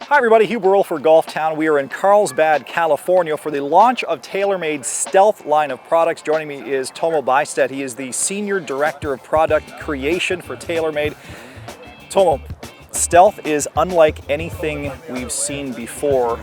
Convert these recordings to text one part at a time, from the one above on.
Hi everybody, Hugh Burrell for Golf Town. We are in Carlsbad, California for the launch of TaylorMade's Stealth line of products. Joining me is Tomo Bystedt. He is the Senior Director of Product Creation for TaylorMade. Tomo, Stealth is unlike anything we've seen before.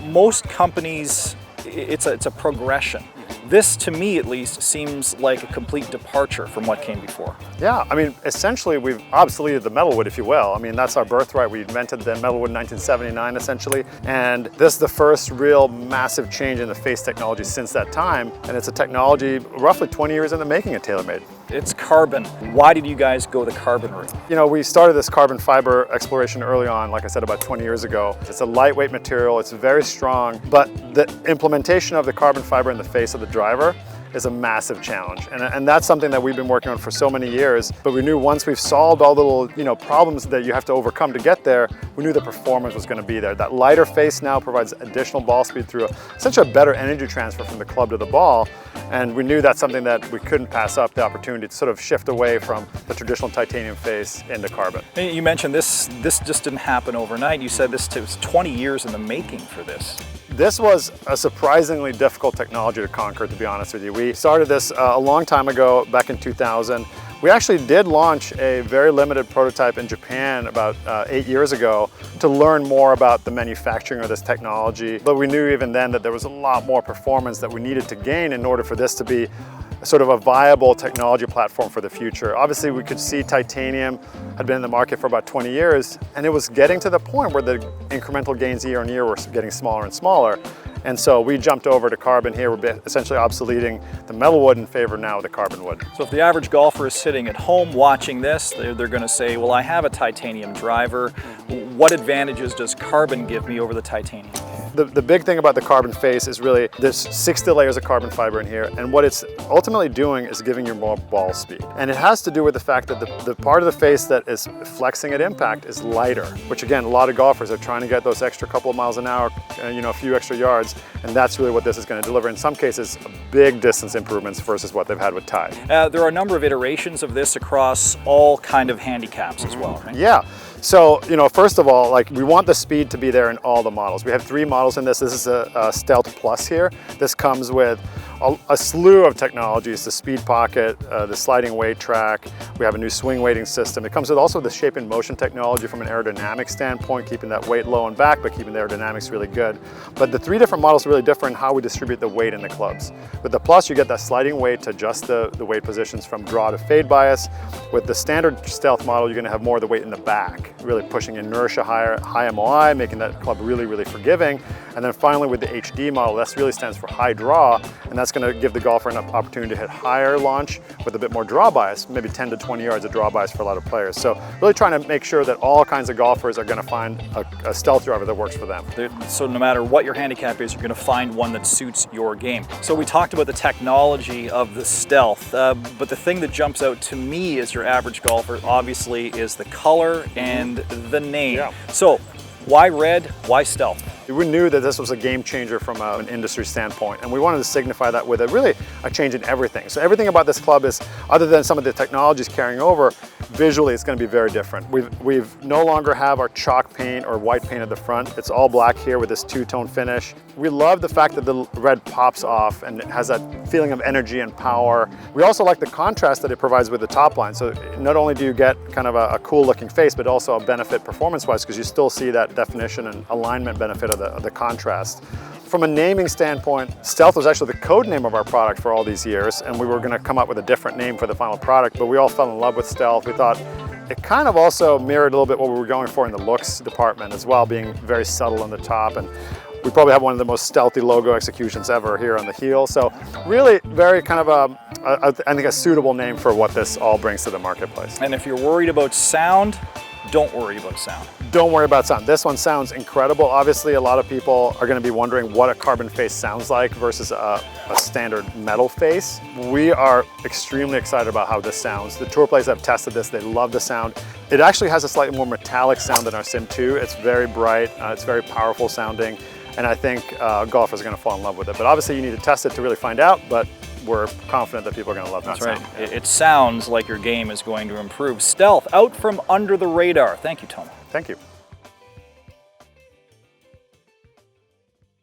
Most companies, it's a progression. This, to me at least, seems like a complete departure from what came before. Yeah, I mean, essentially we've obsoleted the metalwood, if you will. I mean, that's our birthright. We invented the metalwood in 1979, essentially. And this is the first real massive change in the face technology since that time. And it's a technology roughly 20 years in the making at TaylorMade. It's carbon. Why did you guys go the carbon route? You know, we started this carbon fiber exploration early on, like I said, about 20 years ago. It's a lightweight material, it's very strong, but the implementation of the carbon fiber in the face of the driver is a massive challenge. And that's something that we've been working on for so many years, but we knew once we've solved all the little, problems that you have to overcome to get there, we knew the performance was going to be there. That lighter face now provides additional ball speed through essentially a better energy transfer from the club to the ball. And we knew that's something that we couldn't pass up, the opportunity to sort of shift away from the traditional titanium face into carbon. You mentioned this just didn't happen overnight. You said this was 20 years in the making for this. This was a surprisingly difficult technology to conquer, to be honest with you. We started this a long time ago, back in 2000. We actually did launch a very limited prototype in Japan about 8 years ago to learn more about the manufacturing of this technology. But we knew even then that there was a lot more performance that we needed to gain in order for this to be sort of a viable technology platform for the future. Obviously, we could see titanium had been in the market for about 20 years, and it was getting to the point where the incremental gains year on year were getting smaller and smaller. And so we jumped over to carbon here. We're essentially obsoleting the metal wood in favor now of the carbon wood. So if the average golfer is sitting at home watching this, they're going to say, well, I have a titanium driver. What advantages does carbon give me over the titanium? The big thing about the carbon face is really there's 60 layers of carbon fiber in here, and what it's ultimately doing is giving you more ball speed. And it has to do with the fact that the part of the face that is flexing at impact is lighter, which again, a lot of golfers are trying to get those extra couple of miles an hour, a few extra yards, and that's really what this is going to deliver. In some cases, big distance improvements versus what they've had with Tide. There are a number of iterations of this across all kind of handicaps as well, right? Yeah. So, first of all, we want the speed to be there in all the models. We have 3 models in this. This is a Stealth Plus here. This comes with a slew of technologies, the speed pocket, the sliding weight track. We have a new swing weighting system. It comes with also the shape and motion technology from an aerodynamic standpoint, keeping that weight low and back, but keeping the aerodynamics really good. But the 3 different models are really different in how we distribute the weight in the clubs. With the Plus, you get that sliding weight to adjust the weight positions from draw to fade bias. With the standard Stealth model, you're gonna have more of the weight in the back, really pushing inertia higher, high MOI, making that club really, really forgiving. And then finally with the HD model, that really stands for high draw, and that's going to give the golfer an opportunity to hit higher launch with a bit more draw bias, maybe 10 to 20 yards of draw bias for a lot of players. So really trying to make sure that all kinds of golfers are going to find a Stealth driver that works for them. So no matter what your handicap is, you're going to find one that suits your game. So we talked about the technology of the Stealth, but the thing that jumps out to me as your average golfer obviously is the color and the name. Yeah. So why red? Why Stealth? We knew that this was a game changer from an industry standpoint, and we wanted to signify that with a change in everything. So everything about this club is, other than some of the technologies carrying over, visually it's going to be very different. We've no longer have our chalk paint or white paint at the front. It's all black here with this 2-tone finish. We love the fact that the red pops off and it has that feeling of energy and power. We also like the contrast that it provides with the top line. So not only do you get kind of a cool looking face, but also a benefit performance-wise, because you still see that definition and alignment benefit of the contrast. From a naming standpoint, Stealth was actually the code name of our product for all these years, and we were going to come up with a different name for the final product, but we all fell in love with Stealth. We thought it kind of also mirrored a little bit what we were going for in the looks department as well, being very subtle on the top, and we probably have one of the most stealthy logo executions ever here on the heel. So really very kind of I think a suitable name for what this all brings to the marketplace. And if you're worried about sound, don't worry about sound. Don't worry about sound. This one sounds incredible. Obviously, a lot of people are going to be wondering what a carbon face sounds like versus a standard metal face. We are extremely excited about how this sounds. The tour players have tested this. They love the sound. It actually has a slightly more metallic sound than our Sim 2. It's very bright. It's very powerful sounding. And I think golfers are going to fall in love with it. But obviously, you need to test it to really find out. But we're confident that people are going to love that sound. That's right. It sounds like your game is going to improve. Stealth, out from under the radar. Thank you, Tom. Thank you.